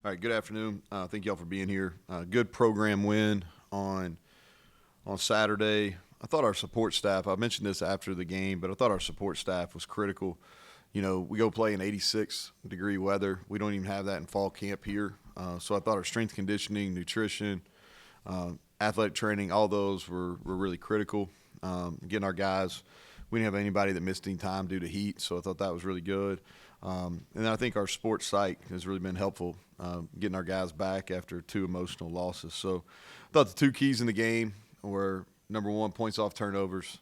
All right, good afternoon. Thank y'all for being here. Good program win on Saturday. I thought our support staff, I mentioned this after the game, but I thought our support staff was critical. You know, we go play in 86-degree weather. We don't even have that in fall camp here. So I thought our strength conditioning, nutrition, athletic training, all those were really critical. Getting our guys, we didn't have anybody that missed any time due to heat, so I thought that was really good. And then I think our sports psych has really been helpful, getting our guys back after two emotional losses. So I thought the two keys in the game were, number one, points off turnovers,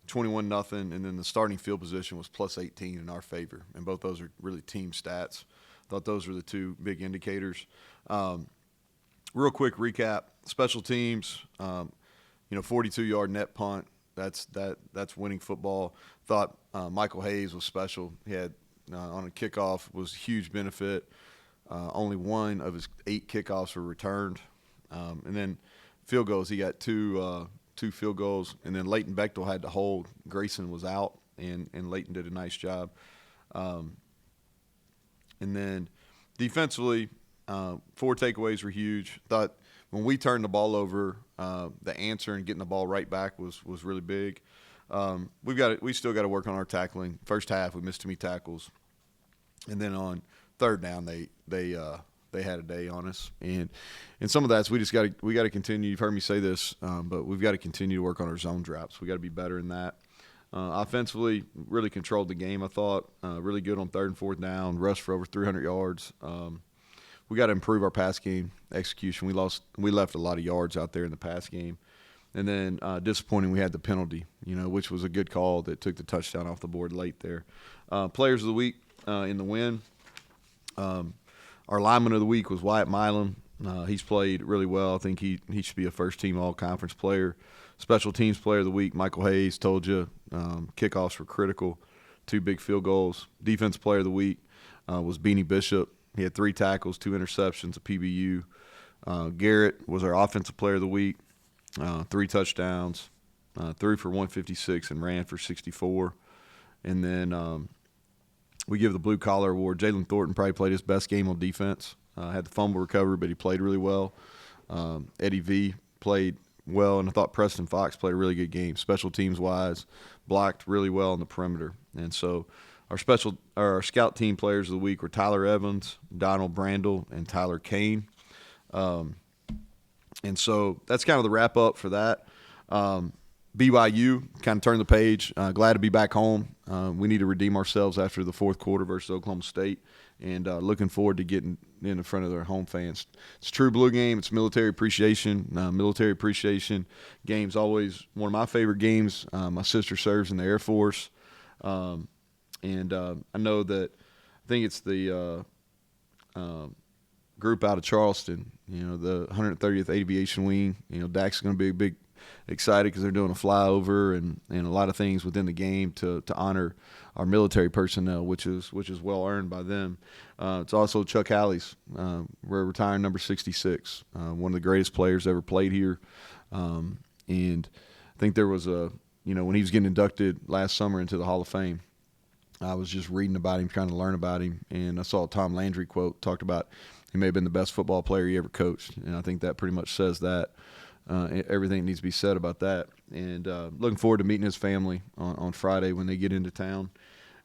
21-0, and then the starting field position was plus 18 in our favor. And both those are really team stats. I thought those were the two big indicators. Real quick recap, special teams, 42-yard net punt. That's winning football. Thought Michael Hayes was special. He had on a kickoff was a huge benefit. Only one of his 8 kickoffs were returned, and then field goals. He got two field goals, and then Leighton Bechtel had to hold. Grayson was out, and Leighton did a nice job. And then defensively, 4 takeaways were huge. Thought when we turned the ball over, the answer and getting the ball right back was really big. We still got to work on our tackling. First half, we missed too many tackles, and then on third down, they had a day on us, and some of that's we got to continue. You've heard me say this, but we've got to continue to work on our zone drops. We got to be better in that. Offensively, really controlled the game. I thought really good on third and fourth down. Rushed for over 300 yards. We got to improve our pass game execution. We left a lot of yards out there in the pass game. And then disappointing, we had the penalty, which was a good call that took the touchdown off the board late there. Players of the week in the win. Our lineman of the week was Wyatt Milam. He's played really well. I think he should be a first-team all-conference player. Special teams player of the week, Michael Hayes, told you. Kickoffs were critical. 2 big field goals. Defense player of the week was Beanie Bishop. He had 3 tackles, 2 interceptions, a PBU. Garrett was our offensive player of the week. 3 touchdowns, threw for 156 and ran for 64. And then we give the blue collar award. Jalen Thornton probably played his best game on defense. Had the fumble recovery, but he played really well. Eddie V played well, and I thought Preston Fox played a really good game. Special teams wise, blocked really well on the perimeter. And so our scout team players of the week were Tyler Evans, Donald Brandel, and Tyler Kane. And so that's kind of the wrap up for that. BYU kind of turned the page. Glad to be back home. We need to redeem ourselves after the fourth quarter versus Oklahoma State, and looking forward to getting in front of their home fans. It's a true blue game. It's military appreciation. Military appreciation game's always one of my favorite games. My sister serves in the Air Force, and I know that I think it's the group out of Charleston, the 130th Aviation Wing. Dak's going to be a big excited because they're doing a flyover and a lot of things within the game to honor our military personnel, which is well earned by them. It's also Chuck Halley's. We're retiring number 66, one of the greatest players ever played here. And I think there was when he was getting inducted last summer into the Hall of Fame, I was just reading about him, trying to learn about him, and I saw a Tom Landry quote, talked about he may have been the best football player he ever coached, and I think that pretty much says that. Everything needs to be said about that. And looking forward to meeting his family on Friday when they get into town.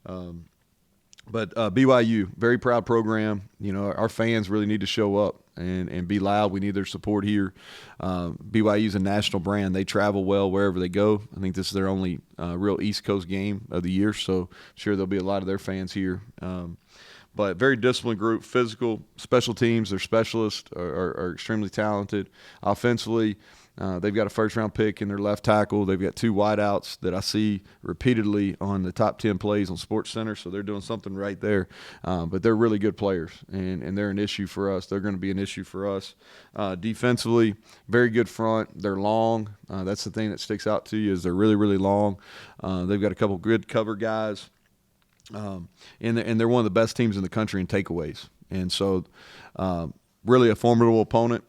But BYU, very proud program. Our fans really need to show up and be loud. We need their support here. BYU's a national brand. They travel well wherever they go. I think this is their only real East Coast game of the year, so I'm sure there'll be a lot of their fans here. But very disciplined group, physical, special teams. Their specialists are extremely talented. Offensively, they've got a first-round pick in their left tackle. They've got 2 wideouts that I see repeatedly on the top 10 plays on SportsCenter, so they're doing something right there. But they're really good players, and they're an issue for us. They're going to be an issue for us. Defensively, very good front. They're long. That's the thing that sticks out to you is they're really, really long. They've got a couple good cover guys. And they're one of the best teams in the country in takeaways. And so really a formidable opponent.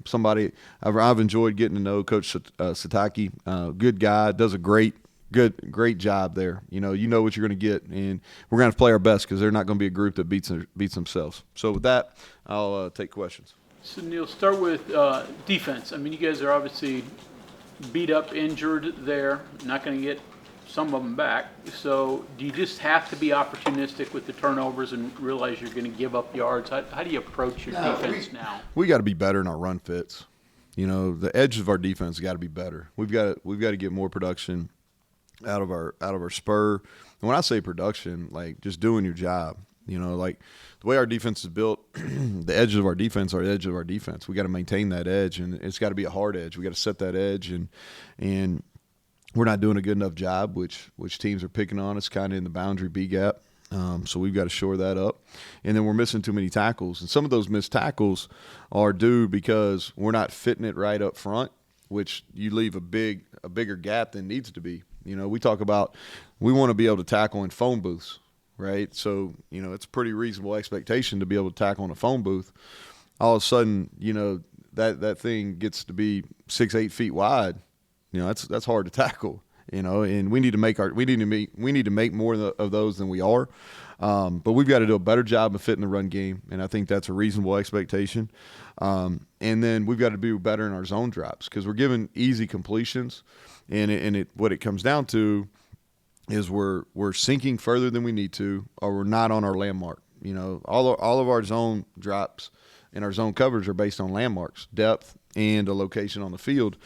Somebody I've enjoyed getting to know, Coach Sataki. Good guy, does a great great job there. You know what you're going to get, and we're going to have to play our best because they're not going to be a group that beats themselves. So with that, I'll take questions. So Neal, start with defense. I mean, you guys are obviously beat up, injured there. Not going to get some of them back. So do you just have to be opportunistic with the turnovers and realize you're going to give up yards? How do you approach your defense now? We got to be better in our run fits. The edge of our defense has got to be better. We've got to get more production out of our spur. And when I say production, like just doing your job, like the way our defense is built, the edges of our defense are the edge of our defense. We got to maintain that edge, and it's got to be a hard edge. We got to set that edge, and we're not doing a good enough job, which teams are picking on us kind of in the boundary B gap. So we've got to shore that up. And then we're missing too many tackles. And some of those missed tackles are due because we're not fitting it right up front, which you leave a bigger gap than needs to be. We talk about we want to be able to tackle in phone booths, right? So, it's a pretty reasonable expectation to be able to tackle in a phone booth. All of a sudden, that thing gets to be 6-8 feet wide. That's hard to tackle. And we need to make more of those than we are. But we've got to do a better job of fitting the run game, and I think that's a reasonable expectation. And then we've got to be better in our zone drops because we're giving easy completions, and what it comes down to is we're sinking further than we need to, or we're not on our landmark. All of our zone drops and our zone coverage are based on landmarks, depth, and a location on the field.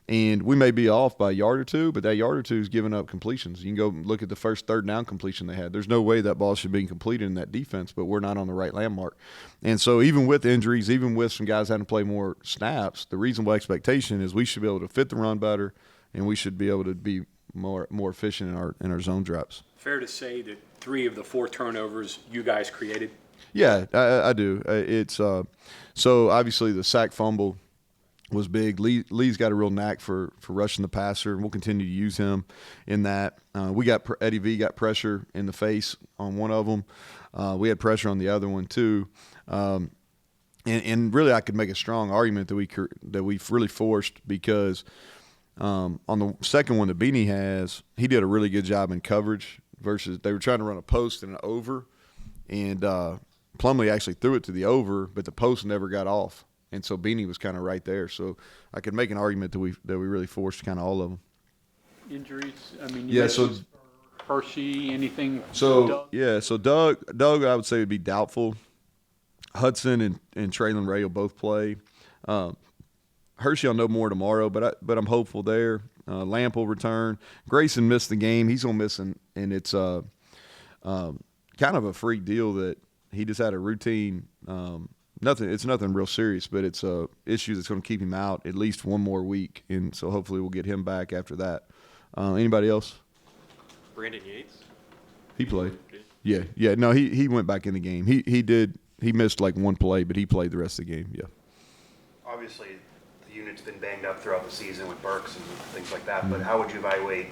And we may be off by a yard or two, but that yard or two is giving up completions. You can go look at the first third down completion they had. There's no way that ball should be completed in that defense, but we're not on the right landmark. And so even with injuries, even with some guys having to play more snaps, the reasonable expectation is we should be able to fit the run better, and we should be able to be more efficient in our zone drops. Fair to say that 3 of the 4 turnovers you guys created? Yeah, I do. It's so obviously the sack fumble was big. Lee's got a real knack for rushing the passer, and we'll continue to use him in that. Eddie V got pressure in the face on one of them. We had pressure on the other one too. And really I could make a strong argument that we really forced because on the second one that Beanie has, he did a really good job in coverage versus they were trying to run a post and an over, and Plumlee actually threw it to the over, but the post never got off. And so Beanie was kind of right there. So I could make an argument that we really forced kind of all of them. Injuries? I mean, Hershey, anything? So Doug, I would say would be doubtful. Hudson and Traylon Ray will both play. Hershey, I'll know more tomorrow, but I'm hopeful there. Lamp will return. Grayson missed the game. He's gonna miss, and it's kind of a freak deal that he just had a routine. It's nothing real serious, but it's a issue that's going to keep him out at least one more week, and so hopefully we'll get him back after that. Anybody else? Brandon Yates? He played. Yeah. No, he went back in the game. He missed like one play, but he played the rest of the game. Yeah. Obviously, the unit's been banged up throughout the season with Burks and things like that. But how would you evaluate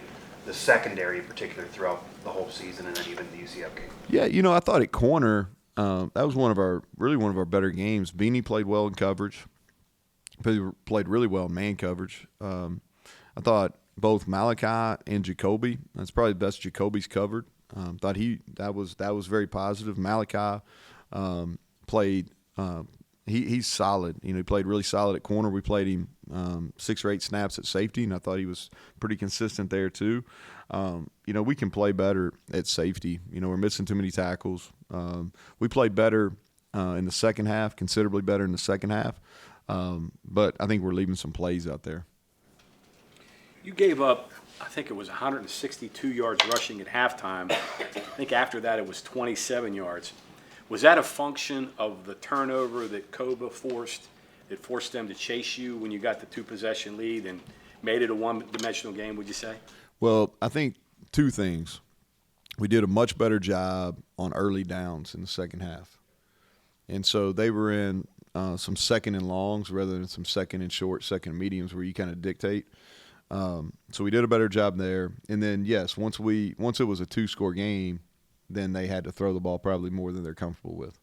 the secondary in particular throughout the whole season and then even the UCF game? Yeah, I thought at corner. That was one of our better games. Beanie played well in coverage. Played really well in man coverage. I thought both Malachi and Jacoby. That's probably the best Jacoby's covered. Thought that was very positive. Malachi played. He's solid. He played really solid at corner. We played him 6 or 8 snaps at safety, and I thought he was pretty consistent there too. We can play better at safety. We're missing too many tackles. We played better in the second half, considerably better in the second half. But I think we're leaving some plays out there. You gave up, I think it was 162 yards rushing at halftime. I think after that it was 27 yards. Was that a function of the turnover that Koba forced, that forced them to chase you when you got the 2-possession lead and made it a one-dimensional game, would you say? Well, I think 2 things. We did a much better job on early downs in the second half. And so they were in some second and longs rather than some second and short, second and mediums where you kind of dictate. So we did a better job there. And then, yes, once it was a 2-score game, then they had to throw the ball probably more than they're comfortable with.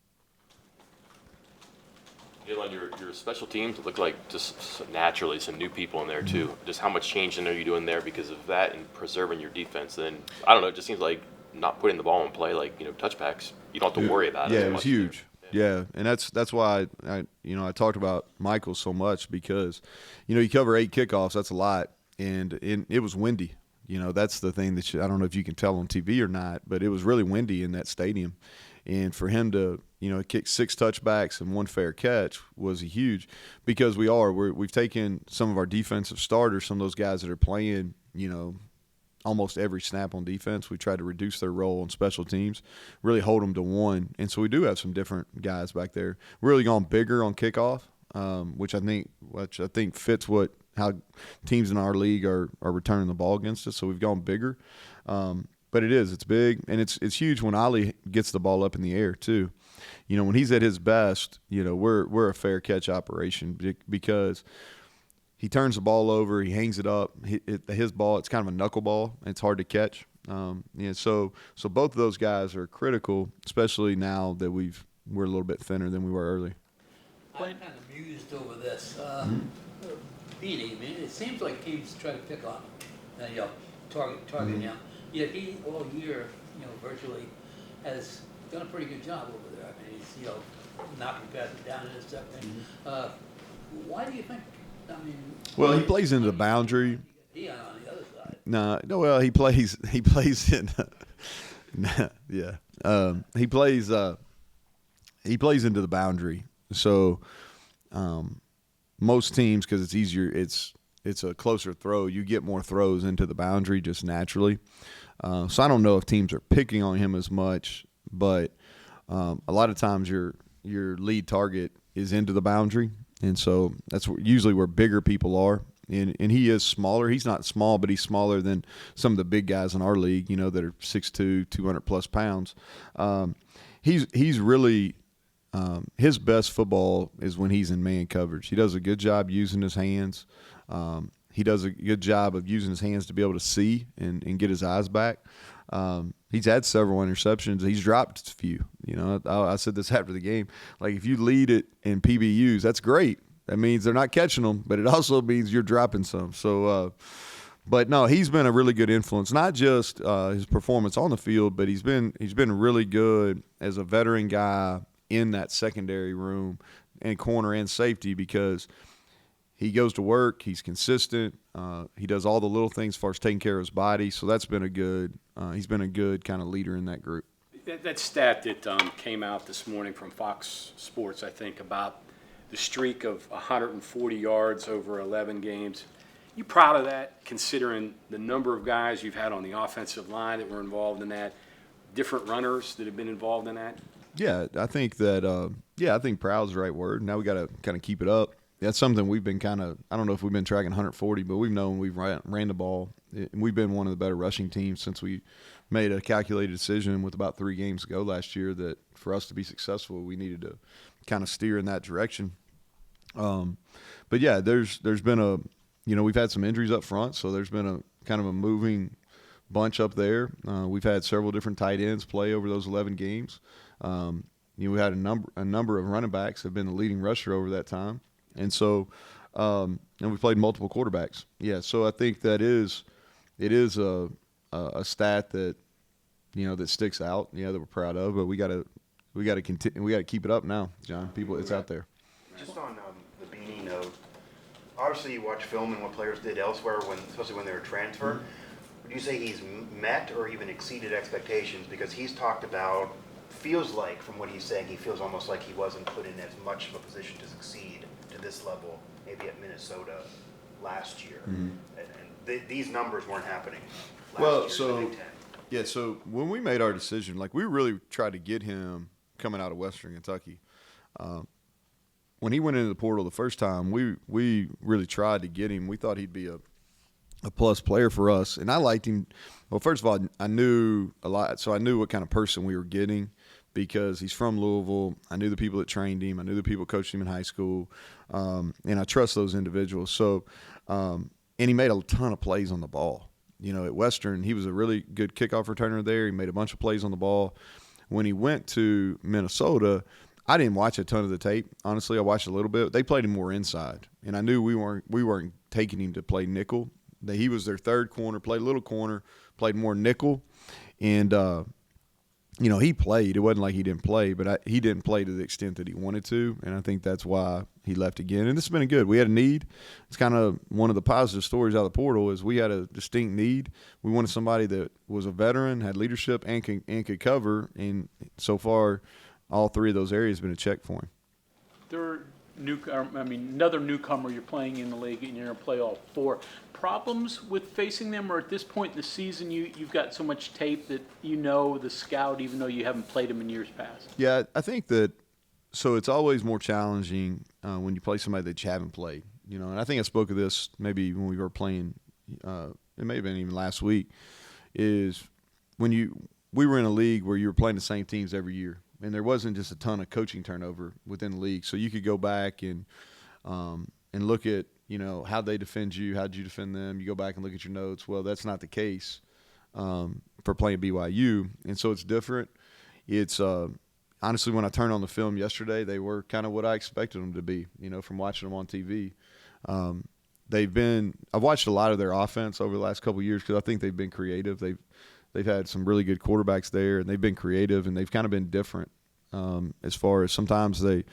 Neal, on your special teams, it looked like just naturally some new people in there too. Just how much changing are you doing there because of that and preserving your defense? And I don't know, it just seems like not putting the ball in play, like touchbacks, you don't have to worry about it. Yeah, as it was much. huge. Yeah, and that's why I talked about Michael so much because you cover 8 kickoffs, that's a lot, and it was windy. That's the thing that I don't know if you can tell on TV or not, but it was really windy in that stadium, and for him to kick 6 touchbacks and 1 fair catch was huge because we've taken some of our defensive starters, some of those guys that are playing almost every snap on defense. We tried to reduce their role on special teams, really hold them to 1. And so we do have some different guys back there. Really gone bigger on kickoff, which I think fits how teams in our league are returning the ball against us. So we've gone bigger. But it's big, and it's huge when Ollie gets the ball up in the air too. When he's at his best, we're a fair catch operation because he turns the ball over, he hangs it up. His ball, it's kind of a knuckleball. It's hard to catch. So both of those guys are critical, especially now that we're a little bit thinner than we were early. I'm kind of amused over this. Beanie, I mean, it seems like teams try to pick on him, target him. Yet he all year, virtually has done a pretty good job over there. I mean, he's knocking guys down and stuff. Why do you think? I mean, well, he plays into the boundary. Dion on the other side. No. Well, he plays in. He plays into the boundary. So, most teams, because it's easier, it's a closer throw. You get more throws into the boundary just naturally. So I don't know if teams are picking on him as much, but a lot of times your lead target is into the boundary. And so that's usually where bigger people are. And he is smaller. He's not small, but he's smaller than some of the big guys in our league, that are 6'2", 200-plus pounds. He's really his best football is when he's in man coverage. He does a good job using his hands. He does a good job of using his hands to be able to see and get his eyes back. He's had several interceptions. He's dropped a few. I said this after the game. Like, if you lead it in PBUs, that's great. That means they're not catching them, but it also means you're dropping some. So, but no, he's been a really good influence. Not just his performance on the field, but he's been really good as a veteran guy in that secondary room and corner and safety because he goes to work. He's consistent. He does all the little things as far as taking care of his body. So that's been he's been a good kind of leader in that group. That stat that came out this morning from Fox Sports, I think, about the streak of 140 yards over 11 games. You proud of that, considering the number of guys you've had on the offensive line that were involved in that, different runners that have been involved in that? Yeah, I think that. I think proud is the right word. Now we got to kind of keep it up. That's something we've been I don't know if we've been tracking 140, but we've known we've ran the ball. We've been one of the better rushing teams since we made a calculated decision with about 3 games ago last year that for us to be successful, we needed to kind of steer in that direction. But yeah, there's been we've had some injuries up front, so there's been a kind of a moving bunch up there. We've had several different tight ends play over those 11 games. We had a number of running backs have been the leading rusher over that time. And so, and we played multiple quarterbacks. Yeah, so I think it is a stat that that sticks out. That we're proud of. But we got to continue. We got to keep it up now, John. It's out there. Just on the Beanie note, obviously you watch film and what players did elsewhere, especially when they were transferred. Would you say he's met or even exceeded expectations? Because he's talked about, feels like from what he's saying, he feels almost like he wasn't put in as much of a position to succeed to this level, maybe at Minnesota last year. And these numbers weren't happening last year in the Big Ten. Yeah, so when we made our decision, we really tried to get him coming out of Western Kentucky. When he went into the portal the first time, we really tried to get him. We thought he'd be a plus player for us, and I liked him. Well, first of all, I knew a lot, so I knew what kind of person we were getting because he's from Louisville. I knew the people that trained him. I knew the people that coached him in high school, and I trust those individuals. So, and he made a ton of plays on the ball. At Western, he was a really good kickoff returner there. He made a bunch of plays on the ball. When he went to Minnesota, I didn't watch a ton of the tape. Honestly, I watched a little bit. They played him more inside, and I knew we weren't taking him to play nickel. He was their third corner, played little corner, played more nickel, and he played. It wasn't like he didn't play, but he didn't play to the extent that he wanted to, and I think that's why he left again. And this has been good. We had a need. It's kind of one of the positive stories out of the portal is we had a distinct need. We wanted somebody that was a veteran, had leadership, and could cover. And so far, all three of those areas have been a check for him. They're another newcomer you're playing in the league, and you're going to play all four. Problems with facing them, or at this point in the season, you've got so much tape that you know the scout, even though you haven't played him in years past? Yeah, I think that so it's always more challenging when you play somebody that you haven't played. And I think I spoke of this maybe when we were playing, it may have been even last week, is we were in a league where you were playing the same teams every year. And there wasn't just a ton of coaching turnover within the league. So you could go back and look at, how they defend you, how'd you defend them. You go back and look at your notes. Well, that's not the case for playing BYU. And so it's different. It's honestly, when I turned on the film yesterday, they were kind of what I expected them to be, from watching them on TV. I've watched a lot of their offense over the last couple of years because I think they've been creative. They've had some really good quarterbacks there, and they've been creative, and they've kind of been different as far as sometimes they,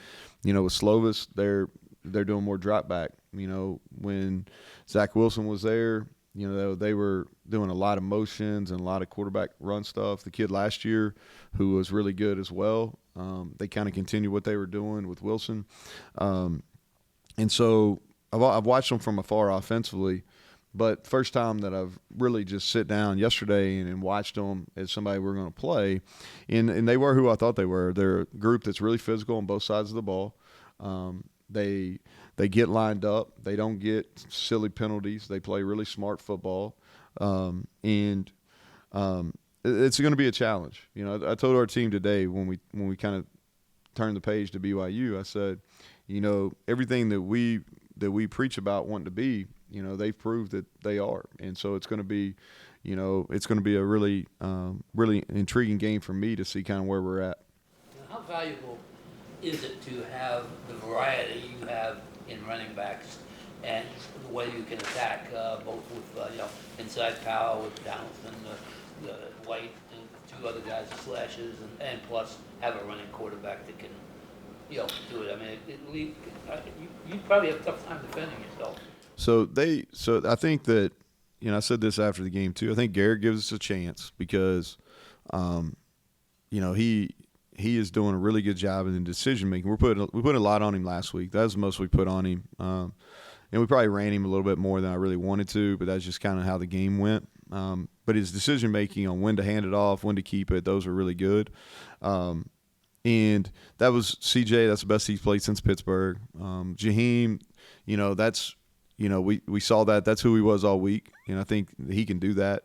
with Slovis, they're doing more drop back. When Zach Wilson was there, they were doing a lot of motions and a lot of quarterback run stuff. The kid last year, who was really good as well, they kind of continued what they were doing with Wilson. And so I've watched them from afar offensively. But first time that I've really just sit down yesterday and watched them as somebody we're going to play, and they were who I thought they were. They're a group that's really physical on both sides of the ball. They get lined up. They don't get silly penalties. They play really smart football, and it's going to be a challenge. I told our team today when we kind of turned the page to BYU, I said, everything that we preach about wanting to be. They've proved that they are, and so it's going to be, a really, really intriguing game for me to see kind of where we're at. How valuable is it to have the variety you have in running backs and the way you can attack, both with inside power with Donaldson, White, and two other guys with slashes, and plus have a running quarterback that can, do it. I mean, you probably have a tough time defending yourself. So I think that, I said this after the game too. I think Garrett gives us a chance because, he is doing a really good job in the decision making. We put a lot on him last week. That was the most we put on him, and we probably ran him a little bit more than I really wanted to. But that's just kind of how the game went. But his decision making on when to hand it off, when to keep it, those were really good. And that was CJ. That's the best he's played since Pittsburgh. Jaheim, that's. We saw that. That's who he was all week. I think he can do that.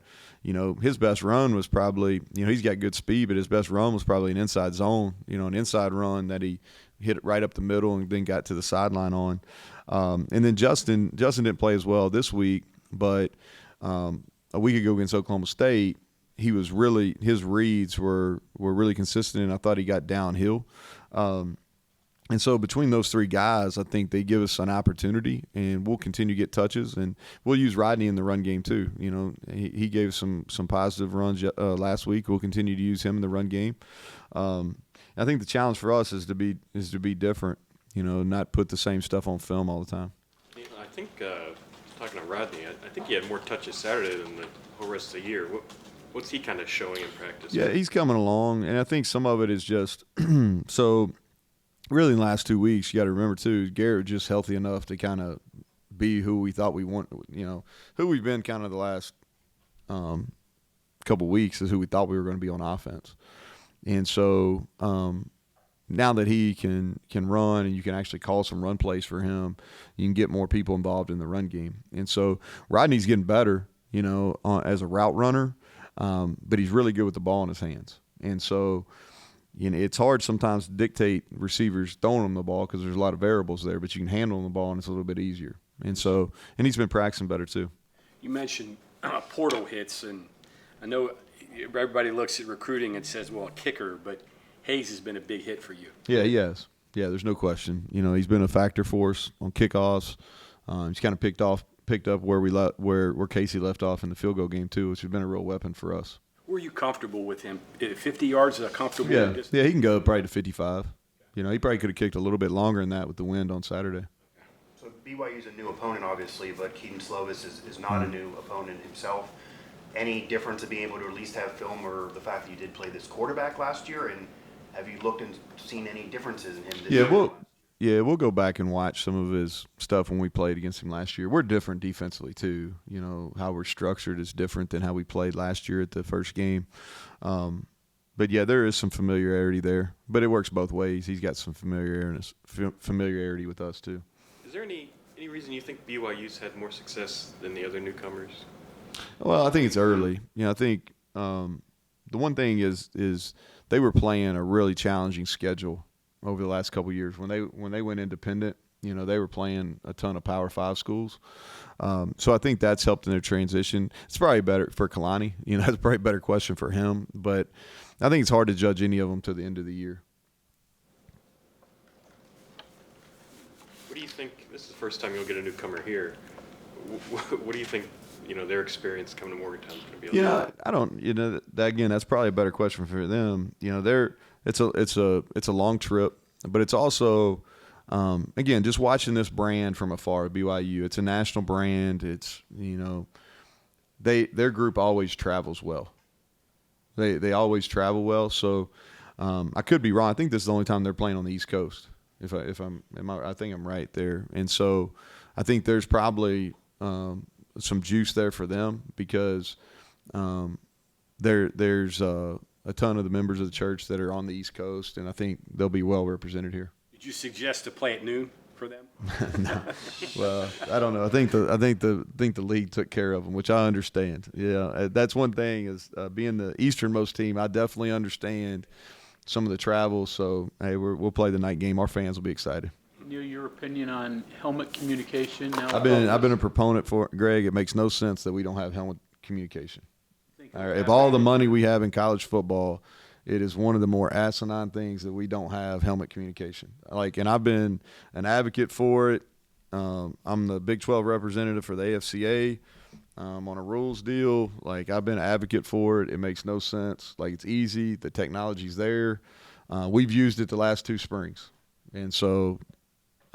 His best run was probably, he's got good speed, but his best run was probably an inside zone, an inside run that he hit it right up the middle and then got to the sideline on. And then Justin didn't play as well this week, but a week ago against Oklahoma State, his reads were really consistent, and I thought he got downhill. And so between those three guys, I think they give us an opportunity, and we'll continue to get touches, and we'll use Rodney in the run game too. He gave some positive runs last week. We'll continue to use him in the run game. I think the challenge for us is to be different. Not put the same stuff on film all the time. I think talking to Rodney, I think he had more touches Saturday than the whole rest of the year. What's he kind of showing in practice? Yeah, he's coming along, and I think some of it is just so. Really, in the last 2 weeks, you got to remember, too, Garrett just healthy enough to kind of be who we thought we want, who we've been kind of the last couple weeks is who we thought we were going to be on offense. And so now that he can run and you can actually call some run plays for him, you can get more people involved in the run game. And so Rodney's getting better, as a route runner, but he's really good with the ball in his hands. And so – it's hard sometimes to dictate receivers throwing them the ball because there's a lot of variables there, but you can handle the ball and it's a little bit easier. And he's been practicing better too. You mentioned portal hits, and I know everybody looks at recruiting and says, well, a kicker, but Hayes has been a big hit for you. Yeah, he has. Yeah, there's no question. You know, he's been a factor for us on kickoffs. He's kind of picked up where Casey left off in the field goal game too, which has been a real weapon for us. Were you comfortable with him? 50 yards is a comfortable Yeah, distance? yeah, he can go probably to 55. You know, he probably could have kicked a little bit longer than that with the wind on Saturday. So BYU's a new opponent, obviously, but Keaton Slovis is not a new opponent himself. Any difference of being able to at least have film, or the fact that you did play this quarterback last year, and have you looked and seen any differences in him this year? We'll go back and watch some of his stuff when we played against him last year. We're different defensively too. You know, how we're structured is different than how we played last year at the first game. But yeah, there is some familiarity there, but it works both ways. He's got some familiarity with us too. Is there any reason you think BYU's had more success than the other newcomers? Well, I think it's early. You know, I think the one thing is they were playing a really challenging schedule over the last couple of years. When they went independent, you know, they were playing a ton of Power 5 schools. So I think that's helped in their transition. It's probably better for Kalani. You know, that's probably a better question for him. But I think it's hard to judge any of them to the end of the year. What do you think? This is the first time you'll get a newcomer here. What do you think? You know, their experience coming to Morgantown is going to be. You know, I don't. You know, that's probably a better question for them. You know, it's a long trip, but it's also again, just watching this brand from afar, BYU. It's a national brand. It's, you know, their group always travels well. They always travel well. So I could be wrong. I think this is the only time they're playing on the East Coast. I think I'm right there. And so I think there's probably some juice there for them, because there's a ton of the members of the church that are on the East Coast, and I think they'll be well represented here. Did you suggest to play at noon for them? No. Well, I don't know. I think the league took care of them, which I understand. Yeah, that's one thing is being the easternmost team. I definitely understand some of the travel. So hey, we'll play the night game. Our fans will be excited. Neal, your opinion on helmet communication? Now, I've been a proponent for it, Greg. It makes no sense that we don't have helmet communication. All right, of if all the money we have in college football, it is one of the more asinine things that we don't have helmet communication. And I've been an advocate for it. I'm the Big 12 representative for the AFCA on a rules deal. I've been an advocate for it. It makes no sense. It's easy. The technology's there. We've used it the last 2 springs, and so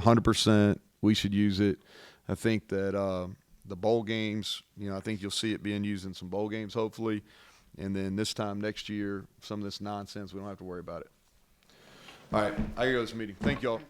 100% we should use it. I think that the bowl games, you know, I think you'll see it being used in some bowl games, hopefully. And then this time next year, some of this nonsense, we don't have to worry about it. All right, I gotta go to this meeting. Thank y'all.